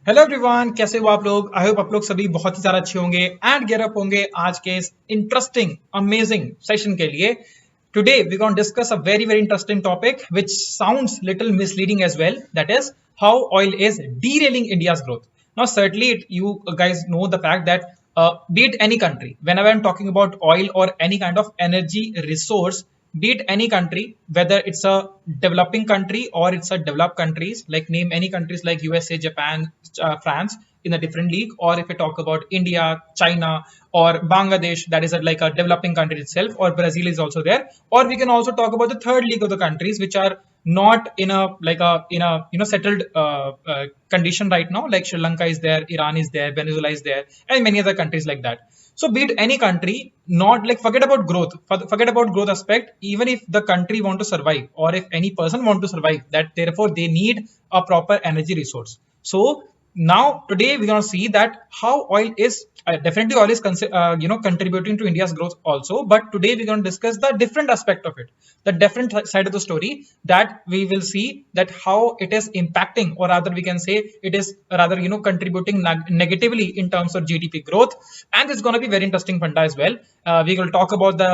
Hello everyone, कैसे हो आप लोग। आई होप आप लोग सभी बहुत ही ज्यादा अच्छे होंगे एंड गेयर अप होंगे आज के इस इंटरेस्टिंग अमेजिंग सेशन के लिए। Today we gonna discuss a very interesting topic which sounds little misleading as well, that is how oil is derailing India's growth. Now certainly you guys know the fact that be it any country, whenever I'm talking about oil or any kind of energy resource, be it any country, whether it's a developing country or it's a developed countries, like name any countries like USA, Japan, France in a different league, or if we talk about India, China, or Bangladesh, that is like a developing country itself, or Brazil is also there, or we can also talk about the third league of the countries which are not in a settled condition right now, like Sri Lanka is there, Iran is there, Venezuela is there, and many other countries like that. So be it any country, not like forget about growth, forget about growth aspect. Even if the country want to survive, or if any person want to survive, that therefore they need a proper energy resource. So now today we're going to see that how oil is definitely oil is contributing to India's growth also, but today we're going to discuss the different aspect of it, the different side of the story, that we will see that how it is impacting, or rather we can say it is rather contributing negatively in terms of GDP growth. And it's going to be very interesting funda as well. We will talk about the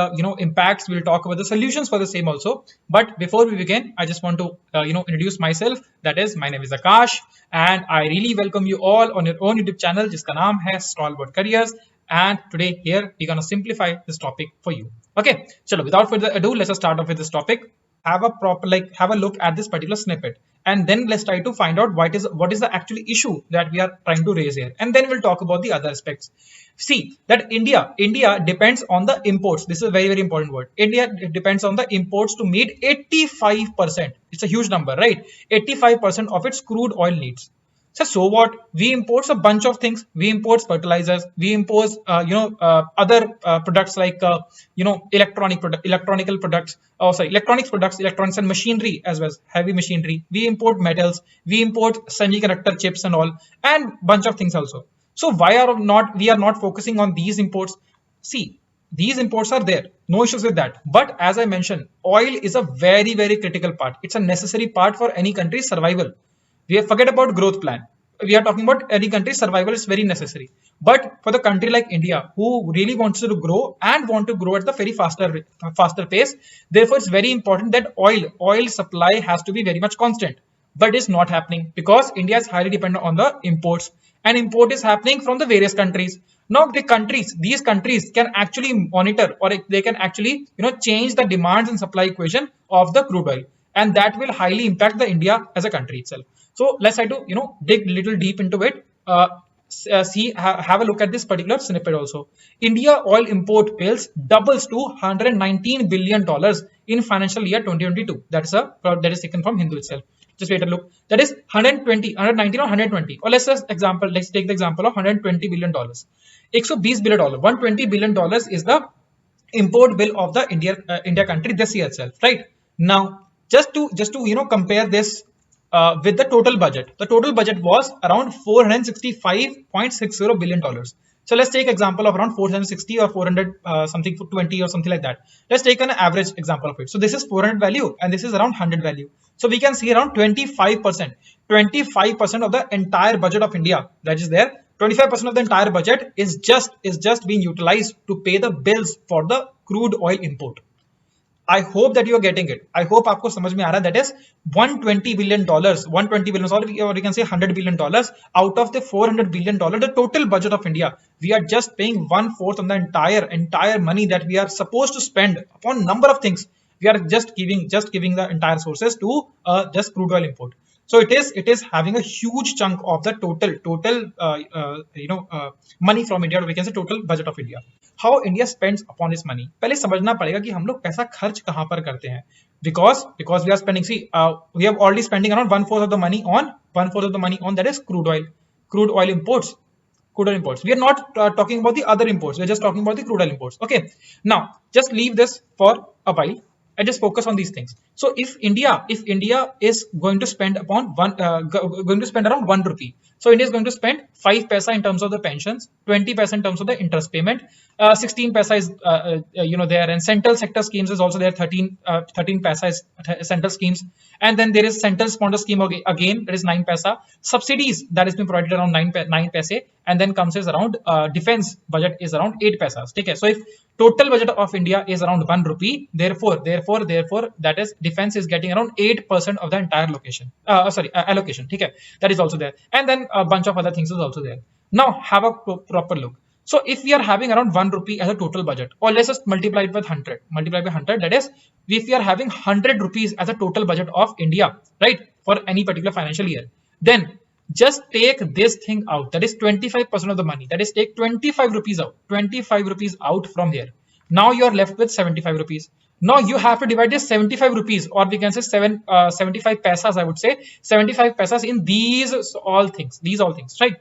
impacts, we'll talk about the solutions for the same also. But before we begin, I just want to introduce myself. That is, my name is Akash, and I really welcome you all on your own YouTube channel jiska naam hai Stalwart Careers. And today here we're going to simplify this topic for you. Okay, chalo, without further ado, let's start off with this topic. Have a look at this particular snippet, and then let's try to find out what is the actually issue that we are trying to raise here, and then we'll talk about the other aspects. See that India depends on the imports. This is a very important word. India depends on the imports to meet 85%. It's a huge number, right? 85% of its crude oil needs. So what? We import a bunch of things. We import fertilizers. We import other products like electronical products. Oh, sorry, electronics products, electronics and machinery as well as heavy machinery. We import metals. We import semiconductor chips and all, and bunch of things also. So why are we are not focusing on these imports? See, these imports are there, no issues with that. But as I mentioned, oil is a very critical part. It's a necessary part for any country's survival. We have forget about growth plan. We are talking about any country's survival is very necessary. But for the country like India, who really wants to grow and want to grow at the very faster pace, therefore it's very important that oil supply has to be very much constant. But it's not happening because India is highly dependent on the imports, and import is happening from the various countries. Now these countries can actually monitor, or they can actually change the demands and supply equation of the crude oil, and that will highly impact the India as a country itself. So let's try to dig little deep into it. Have a look at this particular snippet also. India oil import bills doubles to $119 billion in financial year 2022. That is taken from Hindu itself. Just wait a look. That is 119 or 120. Or let's take the example of $120 billion. $120 billion. $120 billion is the import bill of the India country this year itself, right? Now, just to compare this with the total budget. The total budget was around $465.60 billion. So let's take example of around 460 or 400 something 20 or something like that. Let's take an average example of it. So this is 400 value and this is around 100 value. So we can see around 25%. 25% of the entire budget of India that is there. 25% of the entire budget is just being utilized to pay the bills for the crude oil import. I hope that you are getting it. I hope आपको समझ में आ रहा है. That is $120 billion, $120 billion, or you can say $100 billion out of the $400 billion, the total budget of India. We are just paying 1/4 on the entire money that we are supposed to spend upon number of things. We are just giving the entire sources to just crude oil import. So it is having a huge chunk of the total money from India, or we can say total budget of India. How India spends upon its money. पहले समझना पड़ेगा कि हम लोग पैसा खर्च कहाँ पर करते हैं. Because we are spending. See, we are already spending around 1/4 of the money on that is crude oil imports. We are not talking about the other imports. We are just talking about the crude oil imports. Okay. Now just leave this for a while and just focus on these things. So if India is going to spend upon going to spend around 1 rupee, so India is going to spend 5 paisa in terms of the pensions, 20 paisa in terms of the interest payment, 16 paisa is there, and central sector schemes is also there, 13 paisa is central schemes, and then there is central sponsor scheme again, that is 9 paisa. Subsidies that has been provided around 9 paise, and then comes is around defense budget is around 8 paisas. Okay, so if total budget of India is around 1 rupee, therefore that is defense is getting around 8% of the entire allocation. Okay, that is also there, and then a bunch of other things is also there. Now have a proper look. So if we are having around 1 rupee as a total budget, or let's just multiply it with 100, that is, if we are having 100 rupees as a total budget of India, right, for any particular financial year, then just take this thing out, that is 25% of the money, that is take 25 rupees out from here. Now you are left with 75 rupees. Now you have to divide this 75 rupees, or we can say 75 paisas, I would say 75 paisas in these all things, right?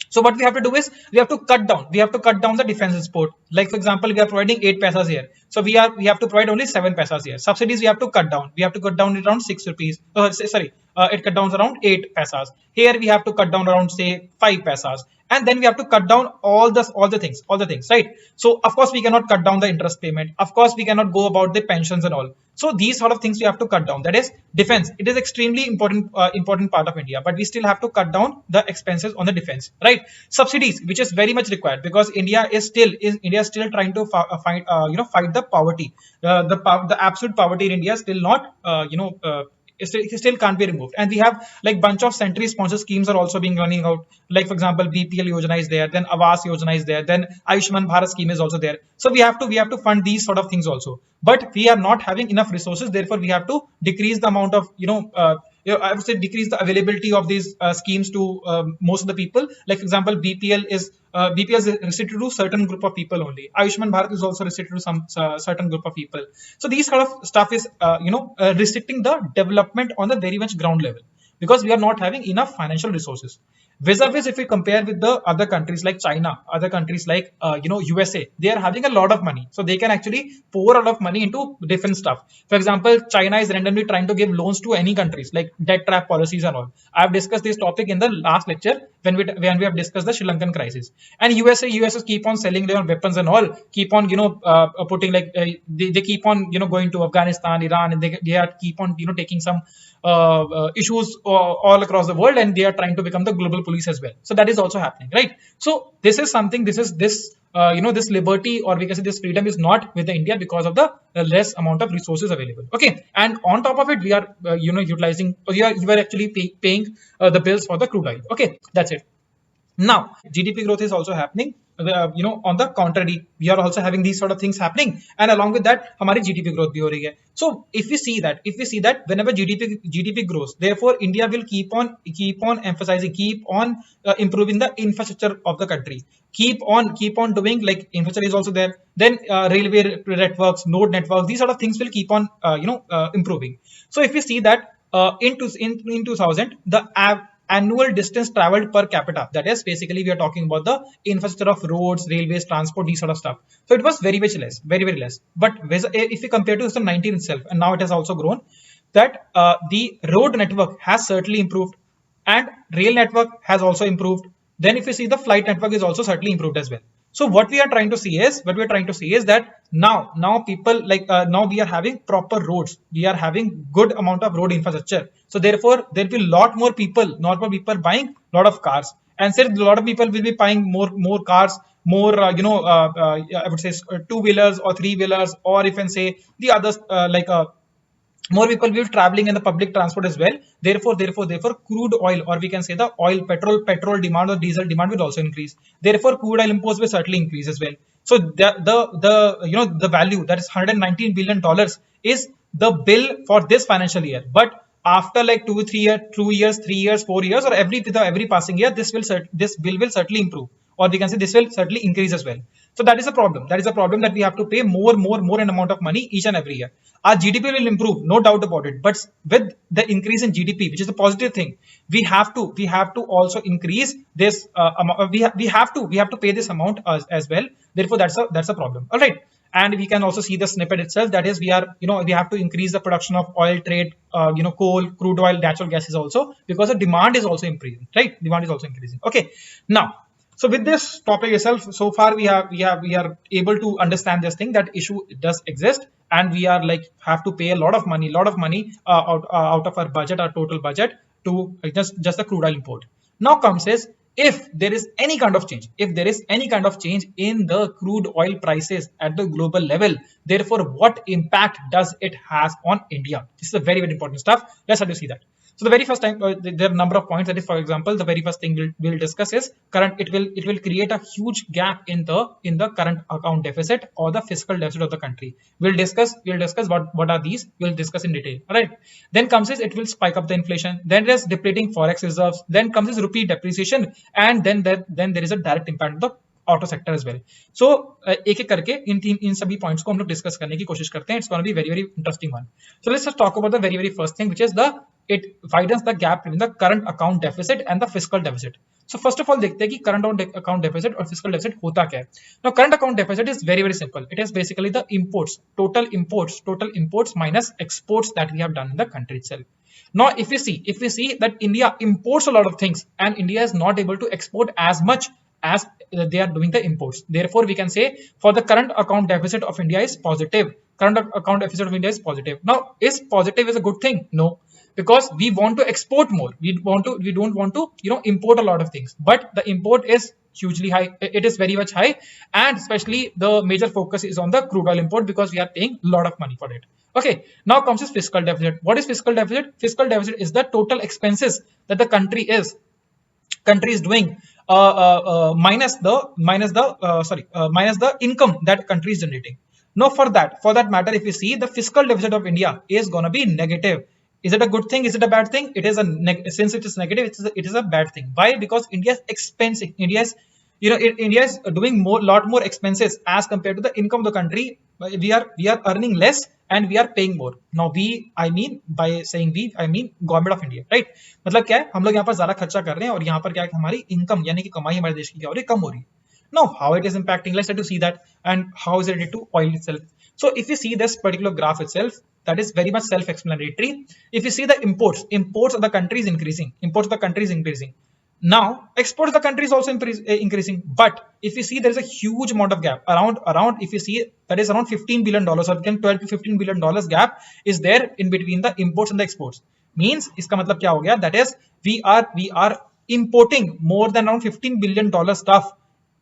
So what we have to do is we have to cut down the defense export. Like for example, we are providing 8 paisas here, so we have to provide only 7 paisas here. Subsidies we have to cut down, it around 6 rupees. It cut down around 8 paisas. Here we have to cut down around say 5 paisas, and then we have to cut down all the things, right? So of course we cannot cut down the interest payment, of course we cannot go about the pensions and all. So these sort of things we have to cut down. That is defense. It is extremely important part of India, but we still have to cut down the expenses on the defense, right? Subsidies, which is very much required, because India is still trying to fight the poverty. The absolute poverty in India is still not it still can't be removed, and we have like bunch of centrally sponsored schemes are also being running out. Like for example, BPL Yojana is there, then Awas Yojana is there, then Ayushman Bharat scheme is also there. So we have to fund these sort of things also, but we are not having enough resources. Therefore, we have to decrease the amount of I would say decrease the availability of these schemes to most of the people. Like for example, BPL is restricted to certain group of people only. Ayushman Bharat is also restricted to some certain group of people. So these kind of stuff is restricting the development on the very much ground level, because we are not having enough financial resources. Vis-a-vis, if we compare with the other countries like China, other countries like USA, they are having a lot of money, so they can actually pour a lot of money into different stuff. For example, China is randomly trying to give loans to any countries, like debt trap policies and all. I have discussed this topic in the last lecture when we have discussed the Sri Lankan crisis. And USA keep on selling their weapons and all, keep on putting like they keep on going to Afghanistan, Iran, and they are keep on taking some issues all across the world, and they are trying to become the global police as well. So that is also happening, right? So this is something, this liberty, or we can say this freedom, is not with the India because of the less amount of resources available. Okay, and on top of it, we are utilizing, you are actually paying the bills for the crude oil. Okay, that's it. Now GDP growth is also happening. On the contrary, we are also having these sort of things happening, and along with that, हमारी GDP growth भी हो रही है. So if we see that whenever GDP grows, therefore India will keep on emphasizing, keep on improving the infrastructure of the country. Keep on doing, like infrastructure is also there. Then railway networks, node networks, these sort of things will keep on improving. So if we see that in 2000, the annual distance traveled per capita, that is basically we are talking about the infrastructure of roads, railways, transport, these sort of stuff. So it was very less. But if we compare to 2019 itself, and now it has also grown, that the road network has certainly improved, and rail network has also improved. Then if you see, the flight network is also certainly improved as well. So what we are trying to see is that now people now we are having proper roads, we are having good amount of road infrastructure. So therefore there will be lot more people buying lot of cars, and since a lot of people will be buying more cars, more I would say 2-wheelers or 3-wheelers, or even say the others more people will be traveling in the public transport as well. Therefore crude oil, or we can say the petrol demand or diesel demand will also increase. Therefore crude oil imports will certainly increase as well. So the value, that is $119 billion, is the bill for this financial year. But after like 2 years, 3 years, 4 years, or every passing year, this bill will certainly improve, or we can say this will certainly increase as well. So that is a problem. That we have to pay more in amount of money each and every year. Our GDP will improve, no doubt about it. But with the increase in GDP, which is a positive thing, we have to also increase this. We have to pay this amount as well. Therefore, that's a problem. All right. and we can also see the snippet itself. That is, we are, we have to increase the production of oil trade, coal, crude oil, natural gases also, because the demand is also increasing, right? Demand is also increasing. Okay, now. So with this topic itself, so far we are able to understand this thing, that issue does exist, and we are like have to pay a lot of money out of our budget, our total budget, to just the crude oil import. Now comes is, if there is any kind of change, in the crude oil prices at the global level, therefore what impact does it has on India? This is a very, very important stuff. Let's have to see that. So the very first time, there are a number of points. That is, for example, the very first thing we'll discuss is current. It will create a huge gap in the current account deficit or the fiscal deficit of the country. We'll discuss what are these. We'll discuss in detail. All right. Then comes is, it will spike up the inflation. Then there's depleting forex reserves. Then comes is rupee depreciation, and then there is a direct impact of the auto sector as well. So एक एक करके इन सभी points को हम लोग discuss करने की कोशिश करते हैं. It's going to be very, very interesting one. So let's just talk about the very, very first thing, which is it widens the gap between the current account deficit and the fiscal deficit. So first of all, देखते हैं कि current account deficit और fiscal deficit होता क्या है. Now current account deficit is very, very simple. It is basically the total imports minus exports that we have done in the country itself. Now if we see that India imports a lot of things, and India is not able to export as much as they are doing the imports. Therefore, we can say for the current account deficit of India is positive. Current account deficit of India is positive. Now, is positive is a good thing? No, because we want to export more. We don't want to import a lot of things. But the import is hugely high. It is very much high, and especially the major focus is on the crude oil import, because we are paying a lot of money for it. Okay, now comes this fiscal deficit. What is fiscal deficit? Fiscal deficit is the total expenses that the country is doing minus the income that country is generating. Now for that matter, if you see, the fiscal deficit of India is gonna be negative. Is it a good thing? Is it a bad thing? It is since it is negative, it is a bad thing. Why? Because India is expensing. India is doing lot more expenses as compared to the income of the country. We are earning less and we are paying more. Now by saying we, I mean government of India, right? मतलब क्या है, हम लोग यहाँ पर ज्यादा खर्चा कर रहे हैं और यहाँ पर क्या है, हमारी इनकम यानी कि कमाई हमारे देश की क्या हो रही है, कम हो रही है. Now how it is impacting, let's try to see that, and how is it related to oil itself. So if you see this particular graph itself, that is very much self-explanatory. If you see the imports of the country is increasing. Now exports of the country is also increasing, but if you see, there is a huge amount of gap around if you see, that is around $15 billion, or 12 to $15 billion gap is there in between the imports and the exports. Means इसका मतलब क्या हो गया, that is we are importing more than around $15 billion stuff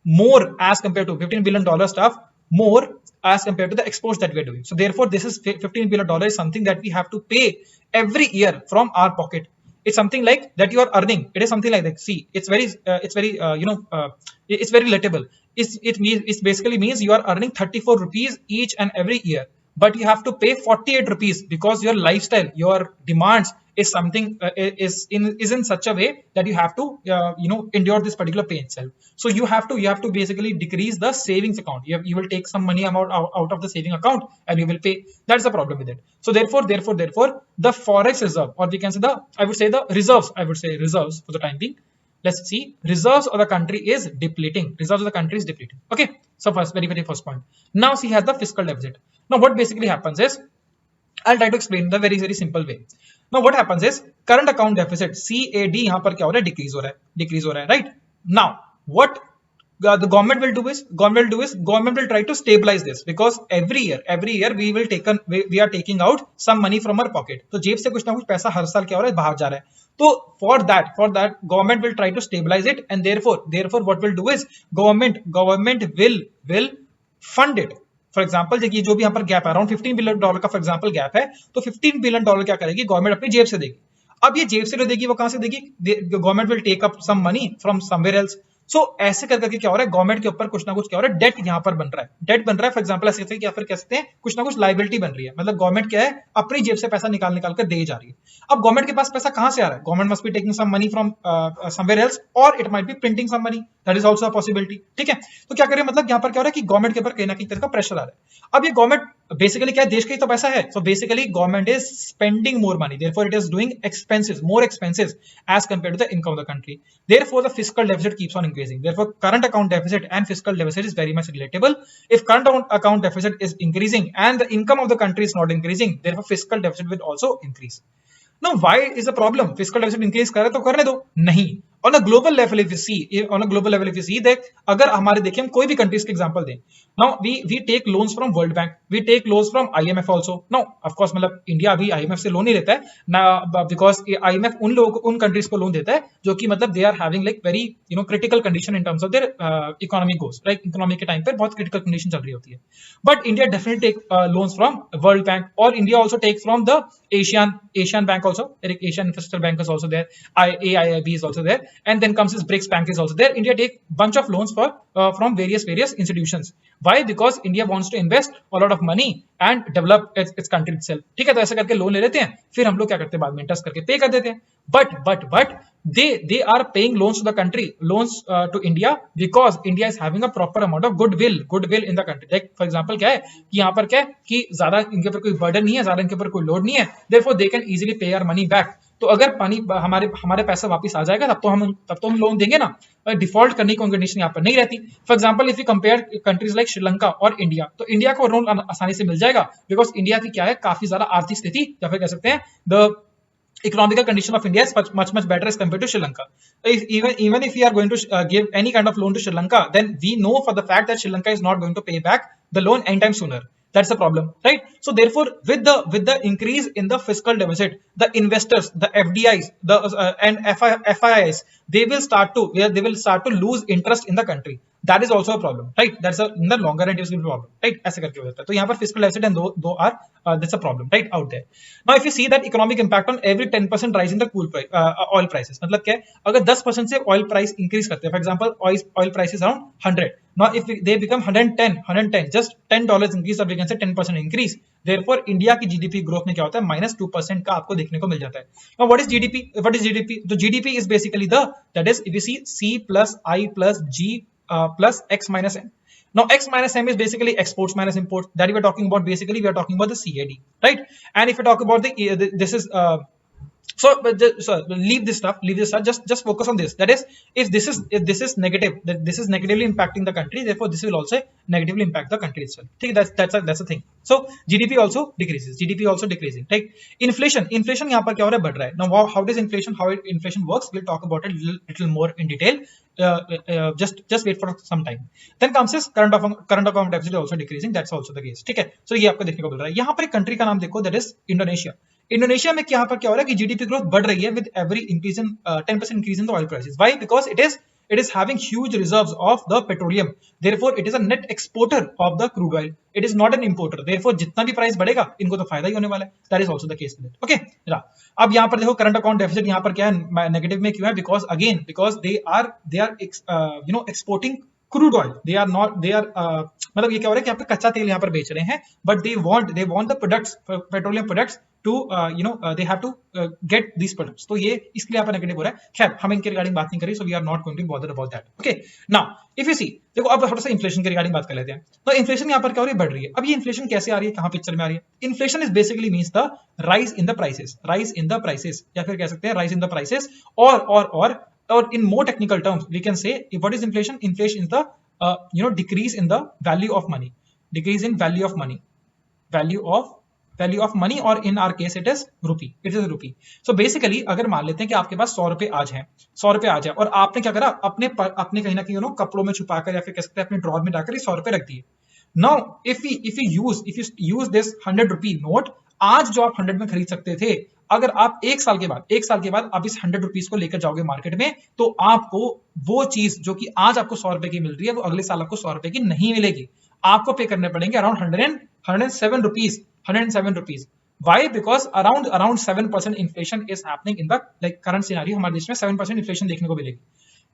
more as compared to $15 billion stuff more as compared to the exports that we are doing. So therefore, this is $15 billion is something that we have to pay every year from our pocket. It's something like that you are earning. It is something like that. See, it's very relatable. It basically means you are earning 34 rupees each and every year, but you have to pay 48 rupees because your lifestyle, your demands is something is in such a way that you have to endure this particular pain itself. So you have to basically decrease the savings account. You will take some money out of the saving account and you will pay. That's the problem with it. So therefore the forex reserve, or we can say the reserves for the time being. Let's see, reserves of the country is depleting. Okay, so very first point. Now see, has the fiscal deficit. Now what basically happens is, I'll try to explain the very simple way. Now what happens is, current account deficit CAD यहाँ पर क्या हो रहा है, decrease हो रहा है, right? Now what the government will do is government will try to stabilize this, because every year we are taking out some money from our pocket. तो जेब से कुछ ना कुछ पैसा हर साल क्या हो रहा है, बाहर जा रहा है. तो for that government will try to stabilize it, and therefore what will do is government will fund it. For example देखिए, जो भी यहाँ पर गैप है अराउंड $15 बिलियन का फॉर एग्जाम्पल गैप है, तो $15 बिलियन क्या करेगी गवर्नमेंट, अपनी जेब से देगी. अब ये जेब से जो देगी वो कहां से देगी, government will take up some money from somewhere else. So ऐसे करके क्या हो रहा है, गवर्नमेंट के ऊपर कुछ ना कुछ क्या हो रहा है, डेट यहाँ पर बन रहा है. फॉर एग्जाम्पल ऐसे या फिर कह सकते हैं कुछ ना कुछ लाइबिलिटी बन रही है. मतलब गवर्नमेंट क्या है, अपनी जेब से पैसा निकाल कर दे जा रही है. अब गवर्नमेंट के पास पैसा कहां से आ रहा है, government must be taking some money from somewhere else, और it might be printing some money. That is also a possibility. ठीक है, तो क्या करें, मतलब यहाँ पर क्या हो रहा है कि गवर्नमेंट के ऊपर कहीं ना कहीं तरह का प्रेशर आ रहा है. अब ये गवर्नमेंट बेसिकली क्या है, देश का ही तो पैसा है. So basically government is spending more money, therefore it is doing more expenses as compared to the income of the country. Therefore the fiscal deficit keeps on increasing. Therefore, current account deficit and fiscal deficit is very much relatable. If current account deficit is increasing and the income of the country is not increasing, therefore fiscal deficit will also increase. Now, why is the problem? Fiscal deficit increase करे तो करने दो, नहीं. On a global level, if you see that अगर हमारे देखें हम कोई भी countries के example दें, now we take loans from World Bank, we take loans from IMF also. Now, of course, मतलब इंडिया अभी IMF से लोन नहीं लेता है ना, because IMF उन लोगों को, उन countries को लोन देता है जो कि मतलब they are having like very critical condition in terms of their economic goals, right? Economic के time पे बहुत critical condition चल रही होती है. But India definitely take loans from World Bank, or India also takes from the Asian Bank also. Asian Infrastructure Bank is also there. AIIB is also there. And then comes this BRICS Bank is also there. India take bunch of loans from various institutions. Why? Because India wants to invest a lot of money and develop its country itself. ठीक है, तो ऐसा करके loan ले लेते हैं, फिर हम लोग क्या करते हैं बाद में इंटरेस्ट करके पे कर देते हैं. But they are paying loans to the country, loans to India, because India is having a proper amount of goodwill in the country. Like for example क्या है कि यहाँ पर क्या है कि ज्यादा इनके ऊपर कोई बर्डन नहीं है, ज्यादा इनके ऊपर कोई लोड नहीं है. Therefore they can easily pay our money back. तो अगर पानी हमारे पैसा वापस आ जाएगा तब तो हम लोन देंगे ना. डिफॉल्ट करने की कंडीशन यहाँ पर नहीं रहती. For example if you compare countries like Sri Lanka और इंडिया, तो इंडिया को लोन आसानी से मिल जाएगा, बिकॉज इंडिया की क्या है काफी ज्यादा आर्थिक स्थिति, या फिर कह सकते हैं the economical condition of India is much better as compared to Sri Lanka. Even if we are going to give any kind of loan to Sri Lanka, then we know for the fact that Sri Lanka is not going to pay back the loan anytime sooner. That's the problem, right? So therefore, with the increase in the fiscal deficit, the investors, the FDIs, and FIIs, they will start to lose interest in the country. That is also a problem, right? That's in the longer run it will be a problem, right? ऐसे करके हो जाता है. तो यहाँ पर fiscal deficit and दो are that's a problem, right, out there. Now if you see that economic impact on every 10% rise in the oil prices, मतलब क्या है, अगर 10% से oil price increase करते हैं, for example oil price is around 100. Now if they become 110, just $10 increase, or we can say 10% increase, therefore India की GDP growth में क्या होता है, -2% का आपको देखने को मिल जाता है. Now what is GDP? So GDP is basically that is if you see C plus I plus G plus X minus M. Now X minus M is basically exports minus imports that we are talking about. Basically we are talking about the CAD, right? And if you talk about this is so leave this stuff, just focus on this. That is, if this is negative, that this is negatively impacting the country, therefore this will also negatively impact the country itself. Okay, that's a thing. So GDP also decreasing, right? Inflation यहाँ पर क्या हो रहा है, बढ़ रहा है. Now how inflation works, we'll talk about it little more in detail. Just wait for some time. Then comes this current account deficit also decreasing. That's also the case. ठीक है. So ये आपको देखने को मिल रहा है. यहाँ पर एक country का नाम देखो, that is Indonesia. इंडोनेशिया में यहाँ पर क्या हो रहा है कि जीडीपी ग्रोथ बढ़ रही है with every increase in 10% increase in the oil prices. Why? Because it is having huge reserves of the petroleum. Therefore it is a net exporter of the crude oil. It is not an importer. Therefore जितना भी price बढ़ेगा इनको तो फायदा ही होने वाला है. That is also the case with it. Okay. अब यहाँ पर देखो करंट अकाउंट डेफिसिट यहाँ पर क्या है, नेगेटिव में क्यों है? Because they are exporting crude oil. They are मतलब ये क्या हो रहा है कि यहाँ पे कच्चा तेल यहाँ पर बेच रहे हैं, but they want the products, petroleum products to they have to get these products. तो ये इसके लिए यहाँ पर नेगेटिव हो रहा है. खैर हम इनके रिगार्डिंग बात नहीं करें, so we are not going to bother about that. Okay. Now if you see, देखो अब थोड़ा सा इन्फ्लेशन के रिगार्डिंग बात कर लेते हैं. तो इन्फ्लेशन यहाँ पर क्या हो रही है, बढ़ रही है. अब ये इन्फ्लेशन कैसे आ रही है, कहाँ पिक्चर में आ रही है? Inflation is basically means the rise in the prices, या फिर कह सकते हैं rise in the prices, or in more technical terms we can say what is inflation. Inflation is the decrease in the value of money, value of money, or in our case it is rupee. So basically अगर मान लेते हैं कि आपके पास 100 रुपए आज हैं, और आपने क्या करा, अपने कहीं ना कहीं कपड़ों में छुपाकर या फिर कह सकते हैं अपने ड्रॉर में डालकर 100 रुपए रख दिए. Now if you use this 100 rupee note, आज जो आप 100 में खरीद सकते थे, अगर आप एक साल के बाद आप इस 100 रुपीज को लेकर जाओगे मार्केट में, तो आपको वो चीज जो कि आज आपको 100 रुपए की मिल रही है, वो अगले साल आपको 100 रुपए की नहीं मिलेगी. आपको पे करने पड़ेंगे around 107 rupees. Why? Because around 7% inflation is happening in the current scenario. हमारे देश में 7% inflation देखने को मिलेगी.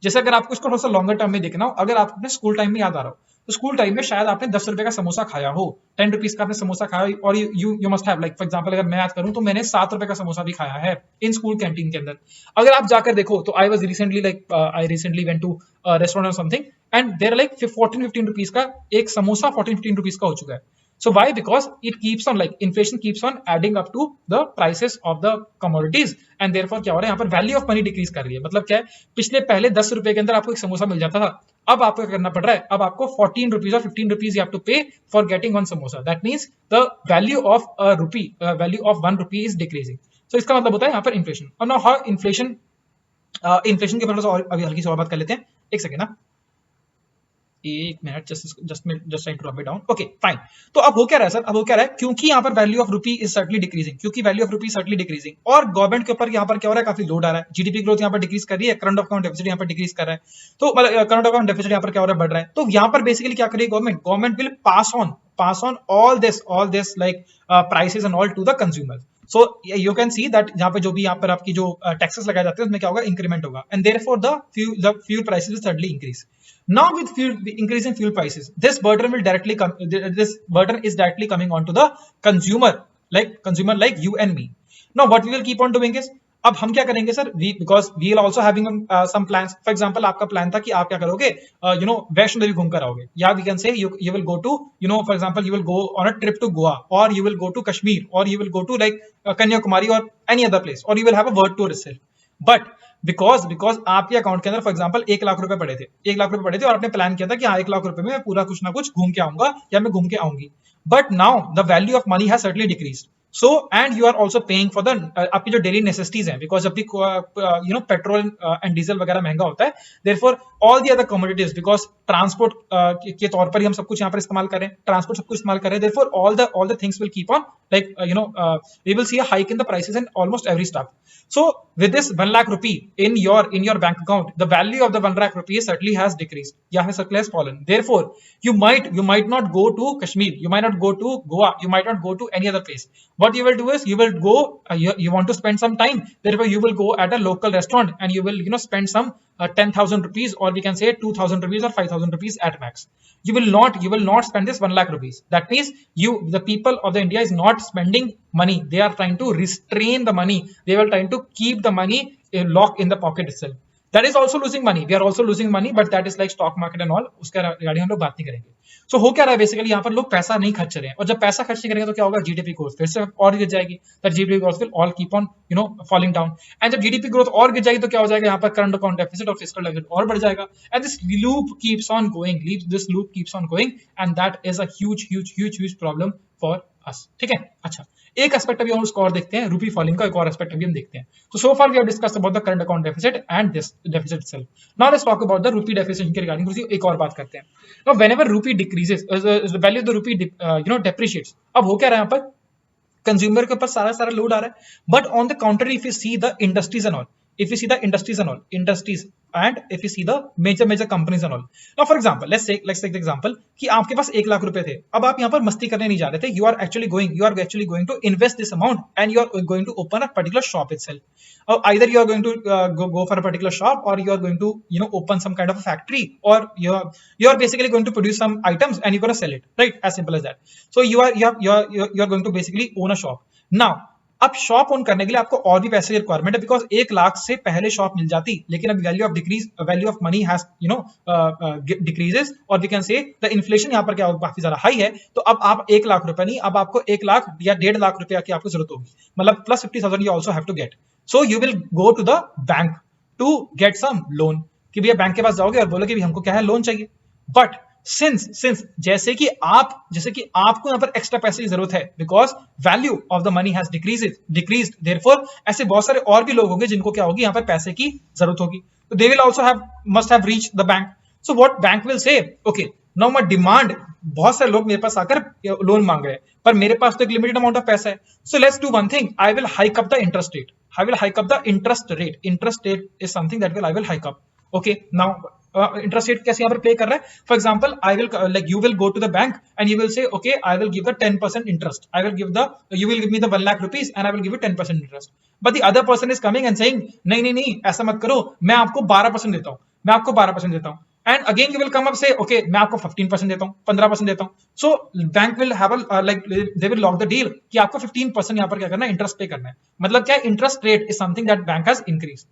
जैसे अगर आपको इसको थोड़ा सा लॉन्गर टर्म में देखना हो, अगर आप अपने स्कूल टाइम में याद आ रहा हो, तो स्कूल टाइम में शायद आपने 10 रुपए का समोसा खाया हो, 10 रुपीज का आपने समोसा खाया हो, और you must have, for example अगर मैं याद करूं तो मैंने 7 रुपए का समोसा भी खाया है इन स्कूल कैंटीन के अंदर. अगर आप जाकर देखो तो I recently went to restaurant और समथिंग, एंड देयर 14-15 रुपीज का एक समोसा 14-15 रुपीज का हो चुका है. So why? Because it keeps on, like inflation keeps on adding up to the prices of the commodities, and therefore क्या हो रहा है यहाँ पर वैल्यू ऑफ मनी डिक्रीज कर रही है। मतलब क्या है, पिछले पहले 10 रुपए के अंदर आपको एक समोसा मिल जाता था, अब आपको क्या करना पड़ रहा है, अब आपको 14 रुपीज और 15 rupees you have to pay for getting one samosa. That means the value of a rupee, value of 1 rupee is decreasing. So इसका मतलब होता है यहाँ पर इन्फ्लेशन। और नाउ हाउ इन्फ्लेशन, इन्फ्लेशन के बारे में और अभी हल्की सी और बात कर लेते हैं, एक सेकेंड ना, एक minute, just drop it down. Okay fine. तो अब हो क्या रहा है सर, अब हो क्या रहा है, क्योंकि यहाँ पर value of rupee is certainly decreasing, क्योंकि value of rupee certainly decreasing, और गवर्नमेंट के ऊपर यहाँ पर क्या हो रहा है, काफी लोड आ रहा है, जीडीपी ग्रोथ यहाँ पर डिक्रीज कर रही है, करंट अकाउंट डेफिसिट यहाँ पर डिक्रीज कर रहा है, तो करंट अकाउंट डेफिसिट यहाँ पर क्या हो रहा है, बढ़ रहा है। तो यहाँ पर बेसिकली क्या करेगी government, government will pass on all this like prices and all to the consumer. So you can see that यहाँ पे जो भी यहाँ पर आपकी जो टैक्सेस लगाए जाते हैं उसमें क्या होगा, इंक्रीमेंट होगा, and therefore the fuel prices will suddenly increase. Now with increasing fuel prices, this burden is directly coming onto the consumer like you and me. Now what we will keep on doing is, अब हम क्या करेंगे sir, because we will also having some plans. For example, आपका plan था कि आप क्या करोगे, वैष्णो देवी घूम कर आओगे, या we can say you will go to, for example, you will go on a trip to Goa, or you will go to Kashmir, or you will go to like Kanyakumari or any other place, or you will have a world tour itself. But because आपके account के अंदर for example 1 lakh रुपए पड़े थे, 1 लाख रुपए पड़े थे, और आपने प्लान किया था कि हाँ 1 लाख रुपए में मैं पूरा कुछ ना कुछ घूम के आऊंगा या मैं घूम के आऊंगी, but now the value of money has certainly decreased. So and you are also paying for the आपकी जो डेली नेसेसिटीज हैं, बिकॉज जब भी पेट्रोल एंड डीजल वगैरह महंगा होता है, therefore all the other commodities, because transport के तौर पर ही हम सब कुछ यहाँ पर इस्तेमाल करें, ट्रांसपोर्ट सब कुछ इस्तेमाल करें, therefore all the things will keep on like we will see a hike in the prices in almost every stuff. So with this 1 lakh rupee in your bank account, the value of the 1 lakh rupee certainly has decreased, certainly has fallen. Therefore you might not go to Kashmir, you might not go to Goa, you might not go to any other place. What you will do is, you will go, you want to spend some time, therefore you will go at a local restaurant and you will spend some 10,000 rupees, or we can say 2,000 rupees or 5,000 rupees at max. You will not spend this 1 lakh rupees. That means the people of the India is not spending money. They are trying to restrain the money. They are trying to keep the money locked in the pocket itself. That is also losing money. We are also losing money, but that is like stock market and all. उसका regarding हम लोग बात नहीं करेंगे. So हो क्या रहा है बेसिकली, यहाँ पर लोग पैसा नहीं खर्च रहे हैं, और जब पैसा खर्च नहीं करेंगे तो क्या होगा, जीडीपी ग्रोथ फिर से और गिर जाएगी. That GDP growth will all keep on falling down. And जब जीडीपी ग्रोथ और गिर जाएगी तो क्या हो जाएगा, यहाँ पर करंट अकाउंट डेफिसिट और फिस्कल डेफिसिट और बढ़ जाएगा. And this loop keeps on going, and that is a huge problem for us. ठीक है. अच्छा, एक एस्पेक्ट अभी हम उसको और देखते हैं, रूपी फॉलिंग का एक और एस्पेक्ट अभी हम देखते हैं. So far we have discussed about the current account deficit and this deficit itself. Now let's talk about the rupee depreciation के रिगार्डिंग एक और बात करते हैं. Now whenever rupee decreases, the value of the rupee depreciates. अब हो क्या रहा है यहाँ पर, कंज्यूमर के ऊपर सारा लोड आ रहा है, but on the counter if you see the industries and all, if you see the industries and if you see the major companies and all. Now for example, let's take the example कि आपके पास 1 लाख रुपए थे, अब आप यहाँ पर मस्ती करने नहीं जा रहे थे, you are actually going to invest this amount and you are going to open a particular shop itself. Either you are going to go for a particular shop, or you are going to open some kind of a factory, or you are basically going to produce some items and you're going to sell it, right? As simple as that. So you are going to basically own a shop. Now अब shop own करने के लिए आपको और भी पैसे की requirement है, बिकॉज 1 लाख से पहले शॉप मिल जाती, लेकिन अब value of money has decreases, और we can say the inflation यहाँ पर क्या काफी ज्यादा हाई है, तो अब आप 1 लाख रुपए नहीं, अब आपको 1 लाख या 1.5 लाख रुपया की आपको जरूरत होगी, मतलब plus 50,000 you also have to get. So you will go to the bank to get some loan, कि भैया बैंक के पास जाओगे और बोलोगे भी हमको क्या है, लोन चाहिए. बट सिंस जैसे कि आपको यहाँ पर एक्स्ट्रा पैसे की जरूरत है, because value of the money has decreased, therefore ऐसे बहुत सारे और भी लोग होंगे जिनको क्या होगी, यहाँ पर पैसे की जरूरत होगी, तो they will also must have reached the bank. So what bank will say, okay now my demand, बहुत सारे लोग मेरे पास आकर लोन मांग रहे हैं, पर मेरे पास तो एक लिमिटेड अमाउंट ऑफ पैसा है. So let's do one thing, I will hike up the interest rate. Interest rate is something that I will hike up. Okay, now interest rate कैसे यहाँ पर प्ले कर रहा है. For example, I will like you will go to the bank and you will say okay I will give the 10% interest, you will give me the 1 lakh rupees and I will give you 10% interest. But the other person is coming and saying नहीं ऐसा मत करो, मैं आपको 12% देता हूँ. And again you will come up say okay मैं आपको 15% देता हूँ, 15% देता हूँ. So bank will have a like they will lock the deal कि आपको 15% यहाँ पर क्या करना है, इंटरेस्ट पे करना है. मतलब क्या, interest rate is something that bank has increase.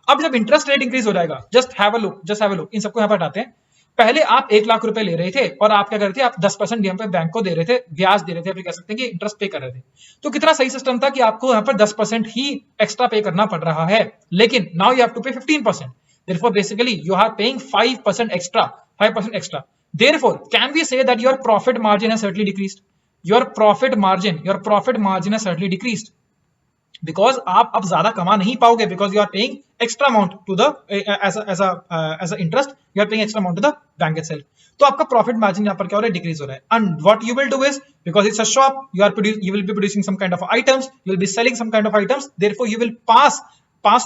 अब जब इंटरेस्ट रेट इंक्रीज हो जाएगा, जस्ट हैव अ लुक, इन सबको यहाँ पर हटाते हैं. पहले आप 1 लाख रुपए ले रहे थे और आप क्या कर रहे थे, आप 10% यहाँ पे बैंक को दे रहे थे, ब्याज दे रहे थे, आप कह सकते हैं कि इंटरेस्ट पे कर रहे थे। तो कितना सही सिस्टम था कि आपको यहाँ पर 10% ही एक्स्ट्रा पे करना पड़ रहा है, लेकिन नाउ यू हैव टू पे 15%। Therefore, basically, you are paying 5% extra, 5% extra. Therefore, can we say that your profit margin has certainly decreased? Your profit margin has certainly decreased. Because आप अब ज्यादा कमा नहीं पाओगे, because you are paying extra amount to the as a interest, you are paying extra amount to the bank itself. तो आपका profit margin यहाँ पर क्या हो रहा है, डिक्रीज हो रहा है. And what you will do is, because it's a shop, you will be producing some kind of items, you will be selling some kind of items, therefore you will pass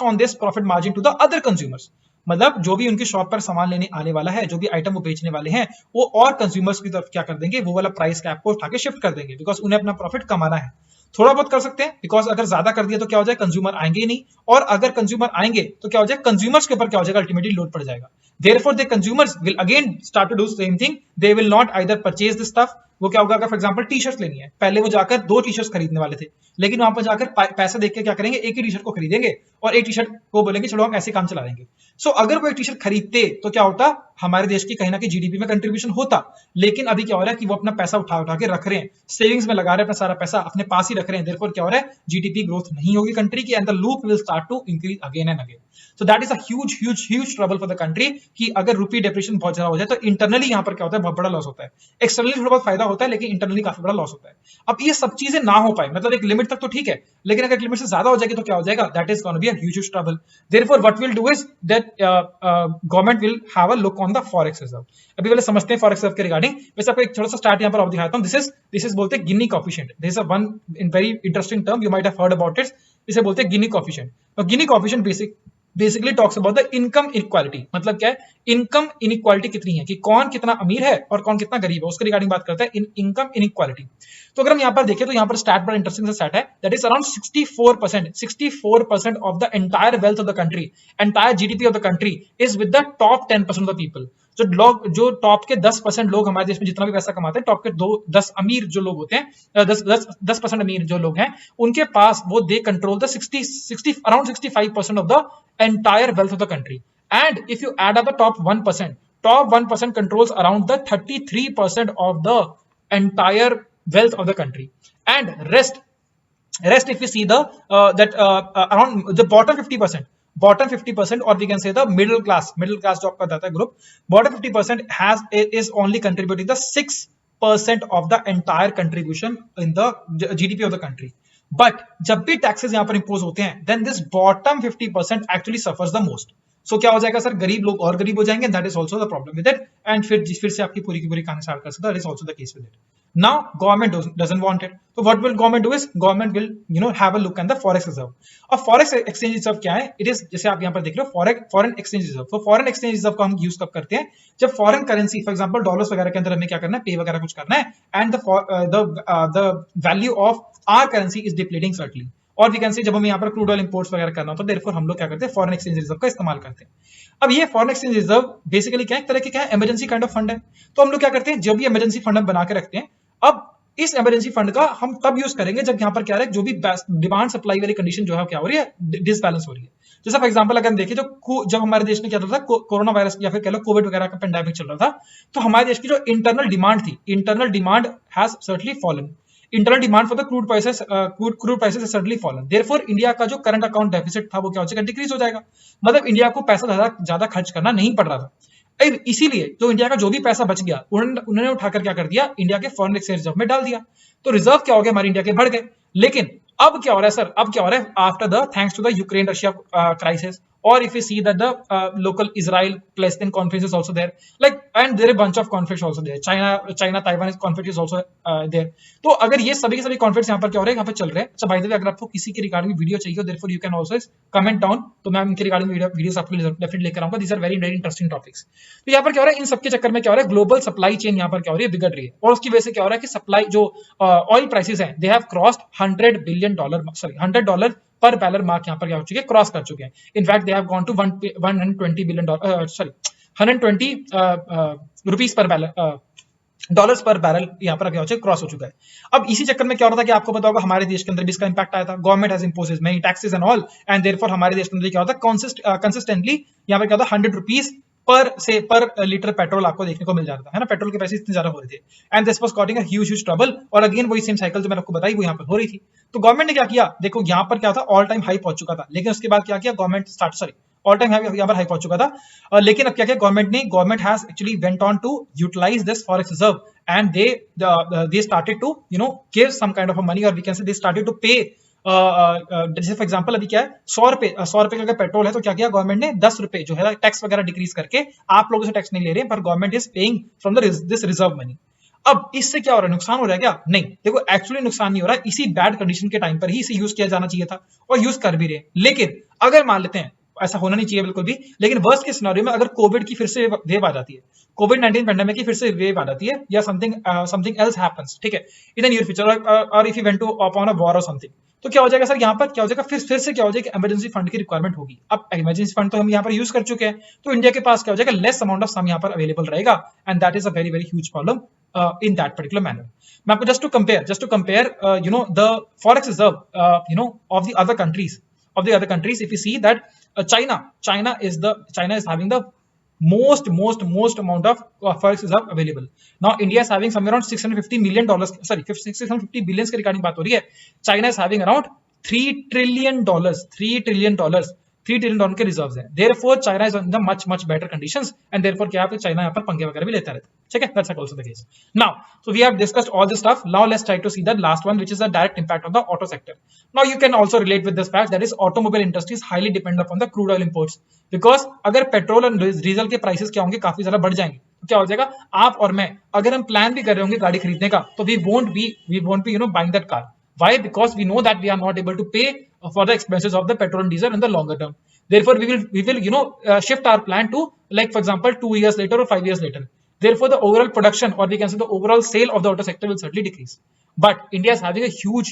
on this profit margin to the other consumers. मतलब जो भी उनकी shop पर सामान लेने आने वाला है, जो भी आइटम वो बेचने वाले हैं, वो और कंज्यूमर्स की तरफ क्या कर देंगे, वो वाला प्राइस कैप को उठा के शिफ्ट कर देंगे, बिकॉज उन्हें अपना प्रॉफिट कमाना है. थोड़ा बहुत कर सकते हैं, बिकॉज अगर ज्यादा कर दिया तो क्या हो जाए, कंज्यूमर आएंगे ही नहीं, और अगर कंज्यूमर आएंगे तो क्या हो जाए, कंज्यूमर्स के ऊपर क्या हो जाएगा, अल्टीमेटली लोड पड़ जाएगा. Therefore, the consumers will again start to do same thing. They will not either purchase this stuff. वो क्या होगा, अगर फॉर एग्जांपल टी शर्ट लेनी है, पहले वो जाकर 2 टी शर्ट खरीदने वाले थे, लेकिन वहां पर जाकर पैसा देख के क्या करेंगे, एक ही टी शर्ट को खरीदेंगे और एक टी शर्ट को बोलेंगे चलो हम ऐसे काम चला देंगे. सो अगर वो एक टी शर्ट खरीदते तो क्या होता, हमारे देश की कहीं ना कहीं जीडीपी में कंट्रीब्यूशन होता. लेकिन अभी क्या हो रहा है कि वो अपना पैसा उठा के रख रहे हैं, सेविंग्स में लगा रहे हैं, अपना सारा पैसा अपने पास ही रख रहे हैं. देयरफॉर क्या हो रहा है, जीडीपी ग्रोथ नहीं होगी कंट्री की, and the loop will start to increase again and again. So that is a huge trouble for the country कि अगर रुपी डेप्रिसिएशन बहुत ज्यादा हो जाए तो इंटरनली यहाँ पर क्या होता है, बहुत बड़ा लॉस होता है. एक्सटर्नली थोड़ा बहुत फायदा होता है, लेकिन इंटरनली काफी बड़ा लॉस होता है. अब ये सब चीजें ना हो पाए, मतलब एक लिमिट तक तो ठीक है, लेकिन अगर लिमिट से ज्यादा हो जाएगी तो क्या हो जाएगा, that is gonna be a huge trouble. Therefore what will do is that government will have a look on the forex reserve. अभी पहले समझते हैं फॉरेक्स रिजर्व के रिगार्डिंग. वैसे आपको एक छोटा सा स्टार्ट यहाँ पर दिखाता हूँ. दिस इज बोलते हैं गिनी coefficient. This is a one in very interesting term, you might have heard about it. इसे बोलते हैं गिनी कोएफिशिएंट. और गिनी coefficient basically talks about the income inequality. मतलब क्या है, इनकम इनइक्वालिटी कितनी है, कि कौन कितना अमीर है और कौन कितना गरीब है, उसके रिगार्डिंग बात करता है, इनकम इनइक्वालिटी. तो अगर हम यहाँ पर देखें तो यहाँ पर स्टैट बड़ा इंटरेस्टिंग सा स्टैट है, that is around 64% of the entire wealth of the country, entire GDP of the country is with the top 10% of the people. जो टॉप के 10% लोग हमारे देश में जितना भी पैसा कमाते हैं, टॉप के 10 अमीर जो लोग होते हैं, 10% अमीर जो लोग हैं, उनके पास वो they control the 60 around 65% of the entire wealth of the country. And if you add up the top 1% controls around the 33% of the entire wealth of the country. And rest if we see the around the bottom 50%, or we can say the middle class जो आपका रहता है group, bottom 50% is only contributing the 6% of the entire contribution in the GDP of the country. But जब भी taxes यहां पर impose होते हैं, then this bottom 50% actually suffers the most. So क्या हो जाएगा सर, गरीब लोग और गरीब हो जाएंगे, that is also the problem with it. And फिर से आपकी पूरी की पूरी कहानी स्टार्ट कर सकता है, that is also the case with it. Now government doesn't want it, तो what will government do is, government will have a look at the forex reserve. और फॉरेक्स एक्सचेंज रिजर्व क्या है, इट इज, जैसे आप यहां पर देख रहे हो, फॉरेन एक्सचेंज रिजर्व. तो फॉरेन एक्सचेंज रिजर्व को हम यूज कब करते हैं, जब foreign currency for example dollars वगैरह के अंदर हमें क्या करना है, पे वगैरह कुछ करना है, and the value of our currency is depleting certainly. और वी कैन से जब हम यहाँ पर क्रूड ऑयल इंपोर्ट्स वगैरह करना होता है, देयरफॉर हम लोग क्या करते हैं, फॉरेन एक्सचेंज रिजर्व का इस्तेमाल करते हैं. अब ये फॉरेन एक्सचेंज रिजर्व बेसिकली क्या है, एक तरह के क्या है, इमरजेंसी काइंड ऑफ फंड है. तो हम लोग क्या करते हैं, जब भी इमरजेंसी फंड हम बना के रखते हैं, अब इस इमरजेंसी फंड का हम तब यूज करेंगे जब यहाँ पर क्या है, जो भी डिमांड सप्लाई वाली कंडीशन जो है क्या हो रही है, डिसबैलेंस हो रही है. जैसे फॉर एग्जांपल अगर हम देखें, जब हमारे देश में क्या होता था, कोरोना वायरस या फिर कह लो कोविड वगैरह का पेंडेमिक चल रहा था, तो हमारे देश की जो इंटरनल डिमांड थी, internal demand has certainly fallen. Internal demand for the crude prices has certainly fallen. Therefore India का जो करंट अकाउंट डेफिसिट था वो क्या हो जाएगा, डिक्रीज हो जाएगा. मतलब इंडिया को पैसा ज्यादा खर्च करना नहीं पड़ रहा था. इसीलिए तो इंडिया का जो भी पैसा बच गया, उन्होंने उठाकर क्या कर दिया, इंडिया के फॉरेन एक्सचेंज रिजर्व में डाल दिया. तो रिजर्व क्या हो गया, हमारे इंडिया के बढ़ गए. लेकिन अब क्या हो रहा है सर, अब क्या हो रहा है, after the thanks to the Ukraine Russia crisis, or if you see that the local Israel Palestine conflict is also there, like, and there are a bunch of conflicts also there, China Taiwan conflict is also there. तो अगर ये सभी के सभी conflicts यहाँ पर क्या हो रहे हैं, यहाँ पर चल रहे हैं. अच्छा बाय द वे, अगर आपको किसी के रिगार्डिंग वीडियो चाहिए हो, therefore you can also comment down, तो मैं इनके रिगार्डिंग वीडियोस आपके लिए डेफिनेटली लेकर आऊंगा. these are very very interesting topics. तो यहाँ पर क्या हो रहा है, इन सबके चक्कर में क्या हो रहा है, ग्लोबल सप्लाई चेन यहाँ पर क्या हो रही है, बिगड़ रही है. और उसकी वजह से क्या हो रहा है कि सप्लाई जो ऑयल प्राइसेस हैं, दे हैव क्रॉस्ड $100 पर बैरल मार्क यहाँ पर क्या हो चुके हैं, क्रॉस कर चुके हैं. In fact they have gone to 120 billion rupees per barrel, dollars per barrel यहाँ पर क्या हो चुका है, क्रॉस हो चुका है. अब इसी चक्कर में क्या हो रहा था कि आपको पता होगा, हमारे देश के अंदर भी इसका इंपैक्ट आया था. Government has imposed many taxes and all, and therefore हमारे देश के अंदर क्या होता है, कंसिस्टेंटली यहाँ पर क्या होता है, 100 रुपीस पर लीटर पेट्रोल आपको देखने को मिल जाता है ना, पेट्रोल के प्राइसेस इतने ज्यादा हो रहे थे, and this was coating a huge trouble. और अगेन वही सेम साइकिल जो मैंने आपको बताई वो यहाँ पर हो रही थी। तो गवर्नमेंट ने क्या किया, देखो यहाँ पर क्या था, ऑल टाइम हाई पहुंच चुका था, लेकिन उसके बाद क्या किया गवर्नमेंट ऑल टाइम यहाँ पर हाई पहुंच चुका था, लेकिन अब क्या किया government has actually went on to utilise this forex reserve, and they started to give some kind of money, और we can say they started to पे। जैसे फॉर एग्जांपल अभी क्या है, 100 रुपए का अगर पेट्रोल है तो क्या किया गवर्नमेंट ने 10 रुपए जो है टैक्स वगैरह डिक्रीज करके, आप लोगों से टैक्स नहीं ले रहे हैं, पर government is paying from this reserve money. अब इससे क्या हो रहा है, नुकसान हो रहा है क्या? नहीं, देखो एक्चुअली नुकसान नहीं हो रहा है, इसी बैड कंडीशन के टाइम पर ही इसे यूज किया जाना चाहिए था, और यूज कर भी रहे। लेकिन अगर मान लेते हैं, ऐसा होना नहीं चाहिए बिल्कुल भी, लेकिन वर्स्ट के सिनेरियो में अगर कोविड की फिर से वेव आ जाती है, कोविड-19 पेंडेमिक की फिर से वेव आ जाती है, या समथिंग एल्स हैपेंस, ठीक है, इन द नियर फ्यूचर, और if you went two upon a war और समथिंग, तो क्या हो जाएगा सर, यहाँ पर क्या हो जाएगा, फिर से क्या हो जाएगा, इमरजेंसी फंड की रिक्वायरमेंट होगी। अब इमरजेंसी फंड तो हम यहाँ पर यूज कर चुके हैं, तो इंडिया के पास क्या हो जाएगा, लेस अमाउंट ऑफ सम यहाँ पर अवेलेबल रहेगा, and that is a very very huge problem in that particular manner. मैं आपको just to compare, the forex reserve, of the other countries, if you see that China is having the most amount of forex reserve available. Now India is having somewhere around $650 million, sorry, 650 billions के regarding बात हो रही है। China is having around $3 trillion के reserves हैं। Therefore China is in the much better conditions, and therefore क्या है, China यहाँ पर पंगे वगैरह भी लेता रहता है, ठीक है, that's also the case. Now, so we have discussed all this stuff. Now let's try to see the last one, which is the direct impact of the auto sector. Now you can also relate with this fact, that is automobile industry is highly dependent upon the crude oil imports, because अगर petrol और diesel के prices क्या होंगे, काफी ज्यादा बढ़ जाएंगे, तो क्या हो जाएगा, आप और मैं अगर हम प्लान भी कर रहे होंगे गाड़ी खरीदने का, तो we won't be buying that car. Why? Because we know that we are not able to pay for the expenses of the petrol and diesel in the longer term. Therefore, we will shift our plan to, like for example, 2 years later or 5 years later. Therefore, the overall production, or we can say the overall sale of the auto sector, will certainly decrease. But India is having a huge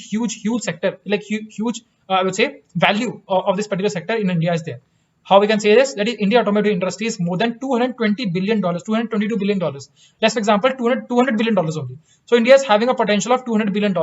sector, like huge, I would say, value of this particular sector in India is there. How we can say this? That is, India automotive industry is more than $220 billion, $222 billion. Let's for example, $200 billion only. So India is having a potential of $200 billion,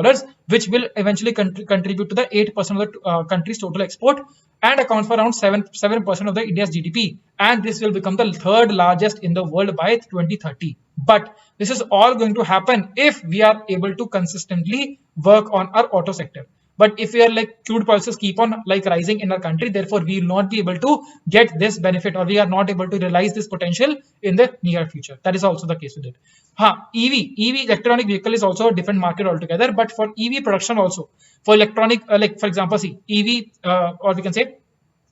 which will eventually contribute to the 8% of the country's total export, and accounts for around 7% of the India's GDP. And this will become the third largest in the world by 2030. But this is all going to happen if we are able to consistently work on our auto sector. But if we are like crude prices keep on like rising in our country, therefore we will not be able to get this benefit, or we are not able to realize this potential in the near future. That is also the case with it. EV electronic vehicle is also a different market altogether. But for EV production also, for electronic, like for example, see EV, or we can say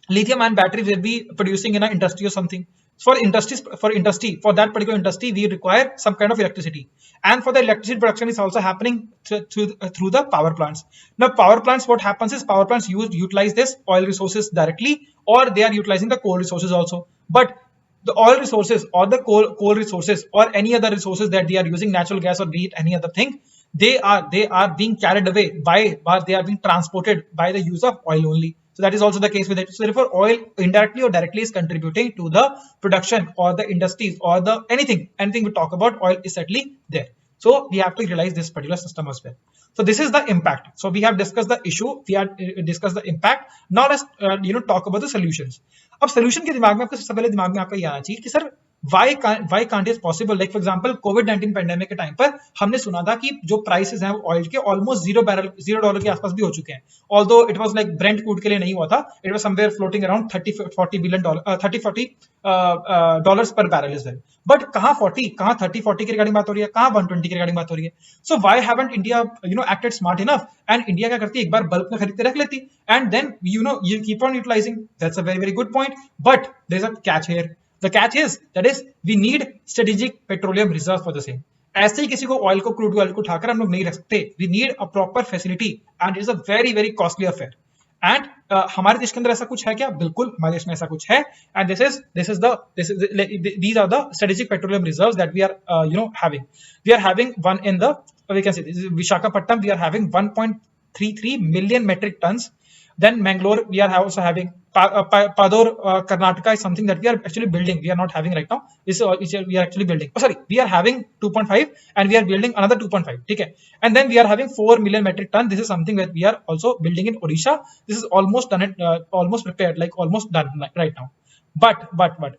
lithium ion battery will be producing in an industry or something. For that particular industry, we require some kind of electricity, and for the electricity production is also happening through the power plants. Now power plants, what happens is power plants utilize this oil resources directly, or they are utilizing the coal resources also. But the oil resources or the coal resources or any other resources that they are using, natural gas or be it any other thing, they are being carried away they are being transported by the use of oil only. So that is also the case with it. So therefore, oil indirectly or directly is contributing to the production or the industries or the anything we talk about, oil is certainly there. So we have to realize this particular system as well. So this is the impact. So we have discussed the issue, we have discussed the impact. Now let's talk about the solutions. अब solution के दिमाग में आपको सबसे पहले दिमाग में आपका ये आना चाहिए कि sir why can't it possible? Like for example, COVID-19 pandemic के टाइम पर हमने सुना था कि जो प्राइसेस हैं ऑयल के ऑलमोस्ट $0 के आसपास भी हो चुके हैं. Although it was like Brent crude के लिए नहीं हुआ था, it was somewhere floating around $30-40 पर बैरल इज वेल. बट कहां 30-40 की रिगार्डिंग बात हो रही है, कहां 120 की रिगार्डिंग बात हो रही है. So why haven't India acted smart enough, and India क्या करती है, एक बार बल्क में खरीद के रख लेती, and then you keep on utilizing. That's a very very good point, but there is a catch here. The catch is we need strategic petroleum reserve for the same. ऐसे ही किसी को ऑयल को, crude oil को उठाकर हम लोग नहीं रख सकते. We need a proper facility and it is a very very costly affair. And हमारे देश के अंदर ऐसा कुछ है क्या? बिल्कुल हमारे देश में ऐसा कुछ है. And these are the strategic petroleum reserves that we are having. We are having one in the, we can say this is Visakhapatnam. We are having 1.33 million metric tons. Then Mangalore, we are also having Padur, Karnataka is something that we are actually building. We are not having right now. We are actually building. Oh, sorry, we are having 2.5 and we are building another 2.5. Okay. And then we are having 4 million metric ton. This is something that we are also building in Odisha. This is almost done, almost prepared, like almost done right now. But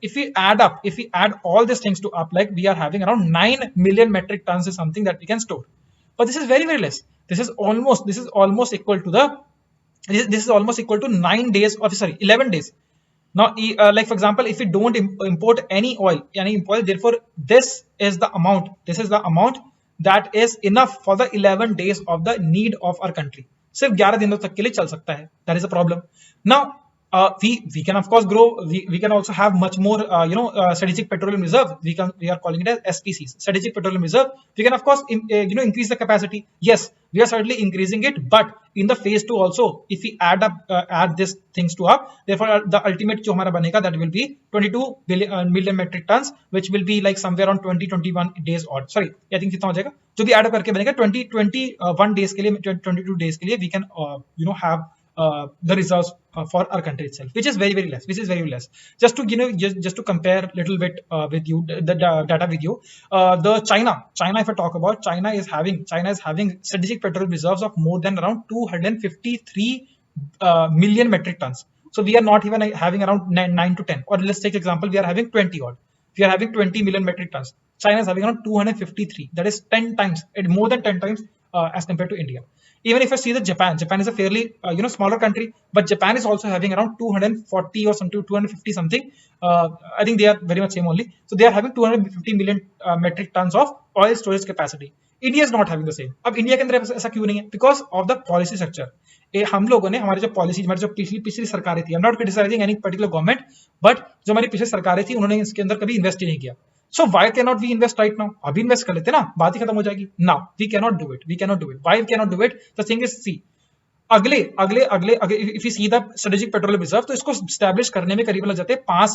if we add all these things to up, like we are having around 9 million metric tons is something that we can store. But this is very, very less. This is almost equal to the this is almost equal to 9 days, or sorry, 11 days. Now, like for example, if we don't import any oil, therefore this is the amount. This is the amount that is enough for the 11 days of the need of our country. सिर्फ 11 दिनों तक के लिए चल सकता है. That is a problem. Now, we can of course grow. We can also have much more strategic petroleum reserve. We are calling it as SPCs, strategic petroleum reserve. We can of course increase the capacity. Yes, we are certainly increasing it, but in the phase 2 also, if we add these things to up, therefore the ultimate जो हमारा बनेगा, that will be 22 million metric tons, which will be like somewhere around 20-21 days odd. Sorry, I think कितना हो जाएगा जो भी add करके बनेगा 21 days के लिए, 22 days के लिए we can have the reserves for our country itself, which is very, very less. Just to just to compare little bit with you the data with you, the China, if I talk about, China is having strategic petroleum reserves of more than around 253 million metric tons. So we are not even having around 9 to 10, or let's take example, we are having 20 odd. We are having 20 million metric tons. China is having around 253. That is 10 times, more than 10 times as compared to India. Even if I see that Japan is a fairly smaller country, but Japan is also having around 240 or something, 250 something. I think they are very much same only. So they are having 250 million metric tons of oil storage capacity. India is not having the same. अब India के अंदर ऐसा क्यों नहीं है? Because of the policy structure. हम लोगों ने हमारी जो पॉलिसी, हमारी जो पिछली सरकारें थी, I'm not criticizing any particular government, but जो हमारी पिछली सरकारें थी उन्होंने इसके अंदर कभी इन्वेस्ट ही नहीं किया. So why cannot we invest right now? अभी इन्वेस्ट कर लेते ना, बात ही खत्म हो जाएगी. Now we cannot do it. Why we cannot do it? The thing is, see, अगले if you see the strategic petroleum reserve, तो इसको establish करने में करीब लग जाते हैं 5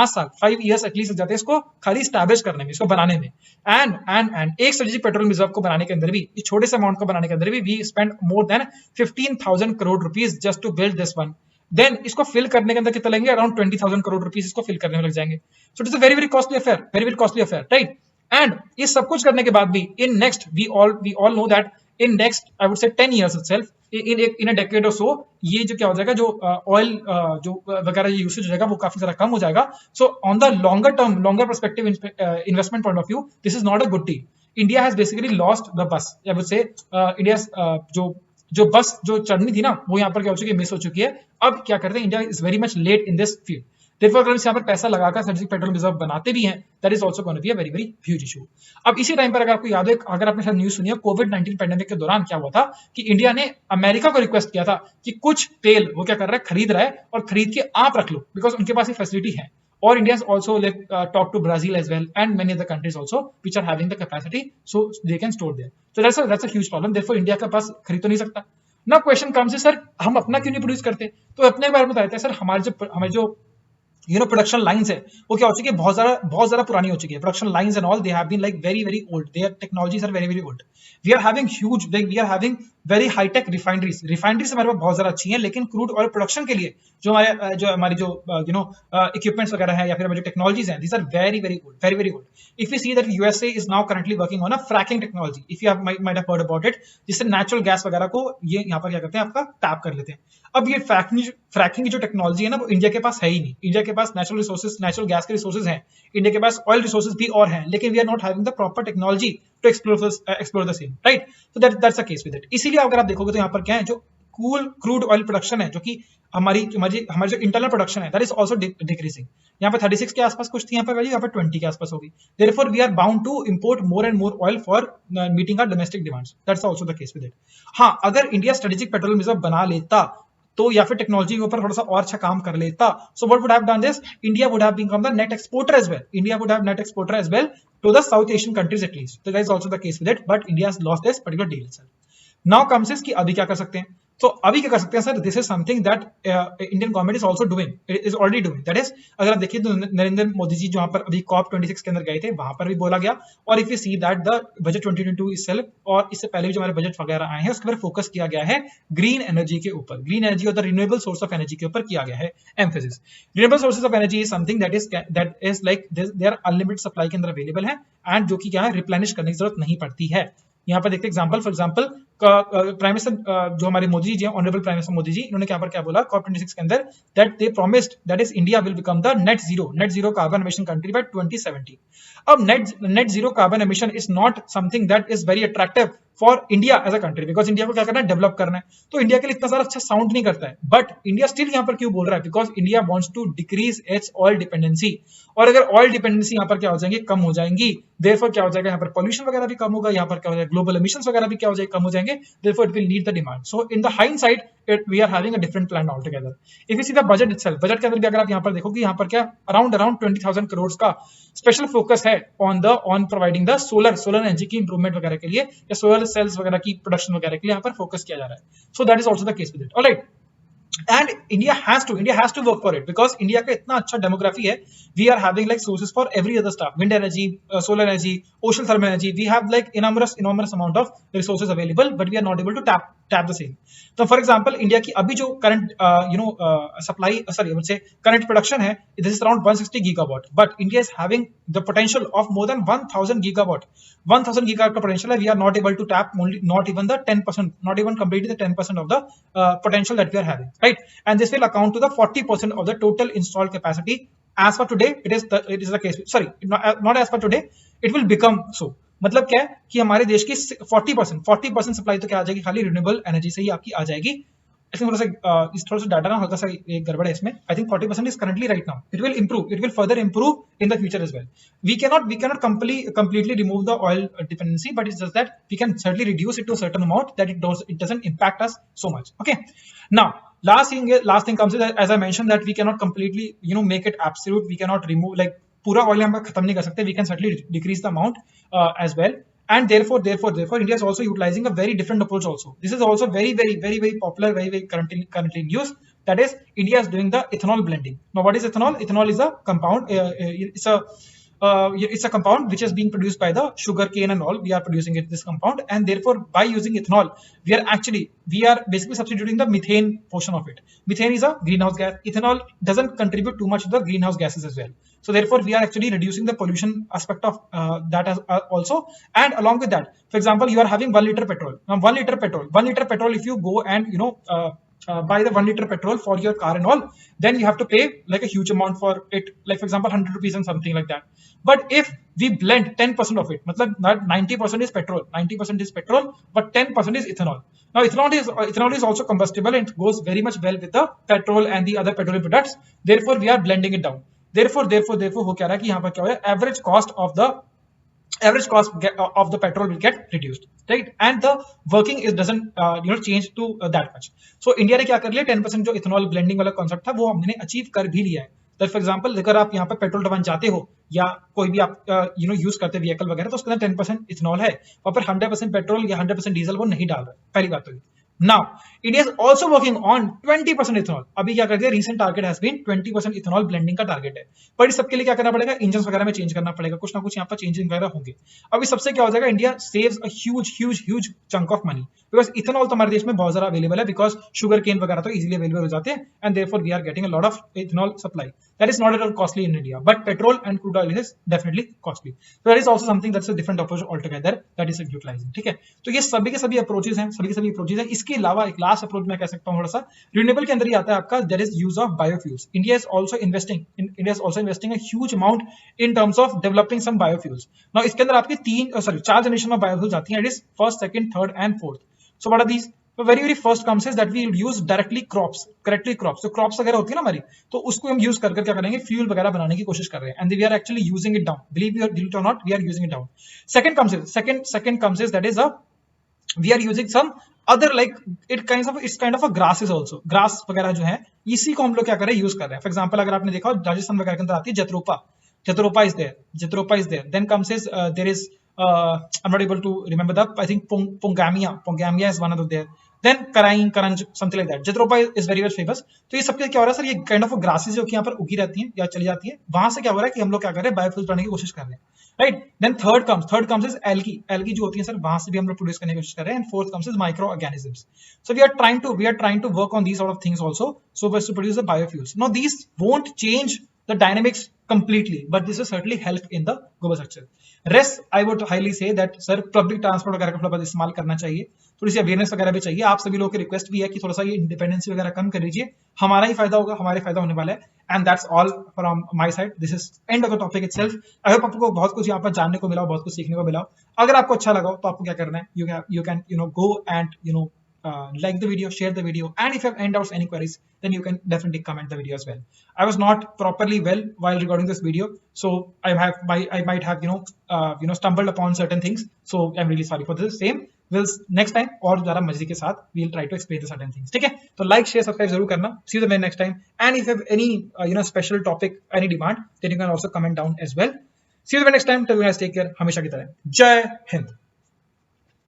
साल 5 years एटलीस्ट लग जाते हैं इसको खाली establish करने में, इसको बनाने में. And एक strategic petroleum reserve को बनाने के अंदर भी, इस छोटे से अमाउंट को बनाने के अंदर भी we spent more than 15,000 crore rupees just to build this one. Then इसको फिल करने के अंदर कितना लगेंगे? अराउंड 20,000 करोड़ रुपीस इसको फिल करने में लग जाएंगे. So it is a very costly affair, right? And ये सब कुछ करने के बाद भी in next we all know that in next I would say 10 years itself, in a decade or so, ये जो क्या हो जाएगा, जो ऑयल जो वगैरह यूसेज हो जाएगा वो काफी ज्यादा कम हो जाएगा. So on the longer perspective investment point of view, this is not a good deal. India has basically lost the bus. I would से इंडिया जो बस जो चढ़नी थी ना, वो यहाँ पर क्या हो चुकी है, मिस हो चुकी है. अब क्या करते हैं, India is very much late in this field. Therefore, अगर हम यहाँ पर पैसा लगाकर स्ट्रेटेजिक पेट्रोल रिजर्व बनाते भी हैं, that is also going to be a very very huge issue. अब इसी टाइम पर अगर आपको याद है, अगर आपने शायद न्यूज सुनी है, कोविड-19 पैंडेमिक के दौरान क्या हुआ था कि इंडिया ने अमेरिका को रिक्वेस्ट किया था कि कुछ तेल वो क्या कर रहा है, खरीद रहा है, और खरीद के आप रख लो, बिकॉज उनके पास ये फैसिलिटी है. और India has also talked to Brazil as well, and many other countries also which are having the capacity, so they can store there. So that's a huge problem. Therefore, India का पास खरीद तो नहीं सकता. Now question comes is, sir हम अपना क्यों नहीं produce करते? तो अपने बारे में बताते हैं. सर हमारे जो प्रोडक्शन लाइंस है वो क्या हो चुकी है, बहुत ज्यादा पुरानी हो चुकी है. Production lines and all, they have been like very very old. Their technologies are very very old. We are having very high tech refineries हमारे पास बहुत ज्यादा अच्छी हैं, लेकिन क्रूड ऑयल प्रोडक्शन के लिए जो हमारी इक्विपमेंट्स वगैरह है या फिर हमारी जो टेक्नोलॉजीज हैं, these are very very old. If you see that USA is now currently working on a fracking technology, if you might have heard about it, जिससे नेचुरल गैस वगैरह को ये यहाँ पर क्या करते हैं, आपका टैप कर लेते हैं. अब ये फ्रैकिंग की जो टेक्नोलॉजी है ना, वो इंडिया के पास है ही नहीं. इंडिया के पास नेचुरल गैस के रिसोर्सेज हैं, इंडिया के पास ऑयल रिसोर्सेज भी और हैं, लेकिन we are not having the proper technology to explore the same, right? So that's the case with it. इसीलिए अगर आप देखोगे तो यहाँ पर क्या है, जो क्रूड ऑयल प्रोडक्शन है, जो कि हमारी जो इंटरनल प्रोडक्शन है, दैट इज आल्सो डिक्रीजिंग. यहाँ पर 36 के आसपास कुछ थी यहाँ पर वैल्यू, यहाँ पर 20 के आसपास होगी. Therefore we are bound to import more and more oil for meeting our domestic demands. That's also the case with it. हाँ, अगर इंडिया स्ट्रेटेजिक पेट्रोलियम रिजर्व बना लेता, तो या फिर टेक्नोलॉजी के ऊपर थोड़ा सा और अच्छा काम कर लेता, so what would have done this, India would have become the net exporter as well. To the South Asian countries at least. So that is also the case with it, but India has lost this particular deal itself. Now comes is कि अभी क्या कर सकते हैं? तो अभी क्या कर सकते हैं sir? This is something that Indian government is also doing. It is already doing. That is, अगर आप देखिए तो नरेंद्र मोदी जी जहाँ पर अभी COP26 के अंदर गए थे, वहां पर भी बोला गया. और if you see that the budget 2022 itself, और इससे पहले भी जो हमारे बजट वगैरह आए हैं, उसके ऊपर फोकस किया गया है ग्रीन एनर्जी के ऊपर. ग्रीन एनर्जी और the renewable source of energy के ऊपर किया गया है emphasis. Renewable sources of energy is something that is like they are unlimited supply के अंदर अवेलेबल है, एंड जो कि क्या है, रिप्लेनिश करने की जरूरत नहीं पड़ती है. यहाँ पर देखते हैं example, for example prime minister जो हमारे मोदी जी हैं, honourable prime minister Modi ji, इन्होंने यहाँ पर क्या बोला COP26 के अंदर, that they promised that is India will become the net zero carbon emission country by 2070। अब net zero carbon emission is not something that is very attractive for India as a country, because India को क्या करना है, develop करना है, तो India के लिए इतना सारा अच्छा साउंड नहीं करता है। बट इंडिया स्टिल यहाँ पर क्यों बोल रहा है, because India wants to decrease its oil dependency, और अगर ऑयल डिपेंडेंसी यहाँ पर क्या हो जाएंगी, कम हो जाएंगी, देयरफॉर क्या हो जाएगा, यहाँ पर पॉल्यूशन वगैरह भी कम होगा, यहाँ पर क्या हो जाएगा, ग्लोबल एमिशंस वगैरह भी क्या हो जाएगा, कम हो जाएंगे, therefore it will need the demand. So in the hindsight we are having a different plan altogether. If you see the budget itself, budget के अंदर भी अगर आप यहाँ पर देखोगे, यहाँ पर क्या अराउंड 20,000 करोड़ का स्पेशल फोकस है on providing the solar energy की इंप्रूवमेंट वगैरह के लिए, या सोलर सेल्स वगैरह की प्रोडक्शन वगैरह के लिए यहाँ पर फोकस किया जा रहा है। सो that is also the case with it, alright. And India has to work for it, because India का इतना अच्छा demography है, we are having like sources for every other stuff, wind energy, solar energy, ocean thermal energy, we have like enormous amount of resources available, but we are not able to tap the same. तो for example India की अभी जो current current production है, this is around 160 gigawatt, but India is having the potential of more than 1000 gigawatt का potential है, we are not able to tap not even the 10%, not even completely the 10% of the potential that we are having, right? And this will account to the 40% of the total installed capacity. As for today, it is the case, sorry, not as for today, it will become so. मतलब क्या है कि हमारे देश की 40% supply तो क्या आ जाएगी, खाली रिन्यूएबल एनर्जी से ही आपकी आ जाएगी। आई थिंक थोड़ा सा डाटा ना हल्का सा एक गड़बड़ है इसमें। I think 40% is currently right now, it will further improve in the future as well. We cannot completely remove the oil dependency, but it's just that we can certainly reduce it to a certain amount that it doesn't impact us so much. Okay, now last thing comes is, as I mentioned, that we cannot completely make it absolute, we cannot remove like पूरा oil हम खत्म नहीं कर सकते, we can certainly decrease the amount as well, and therefore India is also utilizing a very different approach also. This is also very popular, very currently in use, that is India is doing the ethanol blending. Now what is ethanol? Ethanol is a compound, it's a compound which is being produced by the sugar cane and all. We are producing this compound, and therefore by using ethanol we are basically substituting the methane portion of it. Methane is a greenhouse gas. Ethanol doesn't contribute too much to the greenhouse gases as well, so therefore we are actually reducing the pollution aspect of that as also. And along with that, for example, you are having 1 liter petrol. Now 1 liter petrol, if you go and buy the 1 liter petrol for your car and all, then you have to pay like a huge amount for it, like for example 100 rupees and something like that. But if we blend 10% of it, matlab 90% is petrol, but 10% is ethanol. Now ethanol is also combustible, and it goes very much well with the petrol and the other petroleum products. Therefore we are blending it down. Therefore हो क्या रहा है कि यहाँ पर क्या हो रहा है, average cost of the petrol will get reduced, right? And the working doesn't change to that much. So India ने क्या कर लिया, 10% जो ethanol blending वाला concept था वो हमने अचीव कर भी लिया है। तो फॉर एग्जांपल अगर आप यहाँ पर पेट्रोल डलवाने जाते हो, या कोई भी आप यूज करते व्हीकल वगैरह, तो उसके अंदर 10% इथेनॉल है, और पर 100% पेट्रोल या 100% डीजल वो नहीं डाल रहा है। पहली बात तो ये। Now, India is also working on 20% ethanol. अभी क्या कर दिया, recent target has been 20% ethanol blending का target है। पर इस सबके लिए क्या करना पड़ेगा, इंजन वगैरह में चेंज करना पड़ेगा, कुछ ना कुछ यहाँ पर चेंजिंग वगैरह होंगे। अभी सबसे क्या हो जाएगा, India saves a huge chunk of money, because ethanol तो हमारे देश में बहुत ज्यादा अवेलेबल है, बिकॉज शुगर केन वगैरह तो इजीली अवेलेबल हो जाते हैं, and therefore we are getting a lot of ethanol supply. That is not at all costly in India, but petrol and crude oil is definitely costly. So that is also something that's a different approach altogether that is utilizing. ठीक है, तो ये सभी के सभी approaches हैं, इसके अलावा एक लास्ट अप्रोच मैं कह सकता हूँ थोड़ा सा रिन्यूएबल के अंदर ही आता है आपका, that is use of biofuels. India is also investing a huge amount in terms of developing some biofuels. Now इसके अंदर आपके 4 जनरेशन में biofuels आती हैं, it is first, second, third and fourth. So what are these? The very first comes is that we use directly crops. तो crops वगैरह होती है ना हमारी, तो उसको हम यूज कर क्या करेंगे, फ्यूल वगैरह बनाने की कोशिश कर रहे हैं, and we are actually using it down. Believe it or not, we are using it down. Second comes is that is we are using some other like it's kind of a grasses also. Grass वगैरह जो है, इसी को हम लोग क्या कर रहे हैं, यूज कर रहे हैं। फॉर एग्जाम्पल अगर आपने देखा राजस्थान वगैरह के अंदर आती है जत्रोपा is there. Then comes is there is I'm not able to remember that. I think Pongamia is one of there. Then Karanj, something like that. Jethropa is very much famous. तो ये सबके क्या हो रहा है सर, ये kind of grasses जो कि यहाँ पर उगी रहती हैं या चली जाती है, वहां से क्या हो रहा है कि हम लोग क्या कर रहे हैं, बायोफ्यूल बनाने की कोशिश कर रहे हैं, right. Then third comes is algae जो होती है सर, वहां से भी हम लोग प्रोड्यूस करने की कोशिश कर रहे हैं। And fourth comes is micro organisms. So we are trying to work on these sort of things also, so as to produce the biofuels. Now these won't change the dynamics completely, but this will certainly help in the global structure. Rest, I would highly say that sir public transport वगैरह का थोड़ा इस्तेमाल करना चाहिए, थोड़ी सी awareness वगैरह भी चाहिए. आप सभी लोगों की रिक्वेस्ट भी है कि थोड़ा सा ये इंडिपेंडेंसी वगैरह कम कर लीजिए, हमारा ही फायदा होगा, हमारे फायदा होने वाला है. And that's all from my side. This is end of the topic itself. I hope आपको बहुत कुछ यहाँ पर जानने को मिला, बहुत कुछ सीखने को मिला. अगर आपको अच्छा लगा तो आपको क्या करना है, you can go and like the video, share the video, and if you have any doubts, any queries, then you can definitely comment the video as well. I was not properly well while recording this video, so I might have stumbled upon certain things, so I'm really sorry for this. Same will next time और ज़्यादा मजे के साथ we'll try to explain the certain things. ठीक है, तो like share subscribe जरूर करना. See you the next time, and if you have any special topic, any demand, then you can also comment down as well. See you the next time. Till you guys take care. हमेशा की तरह जय हिंद.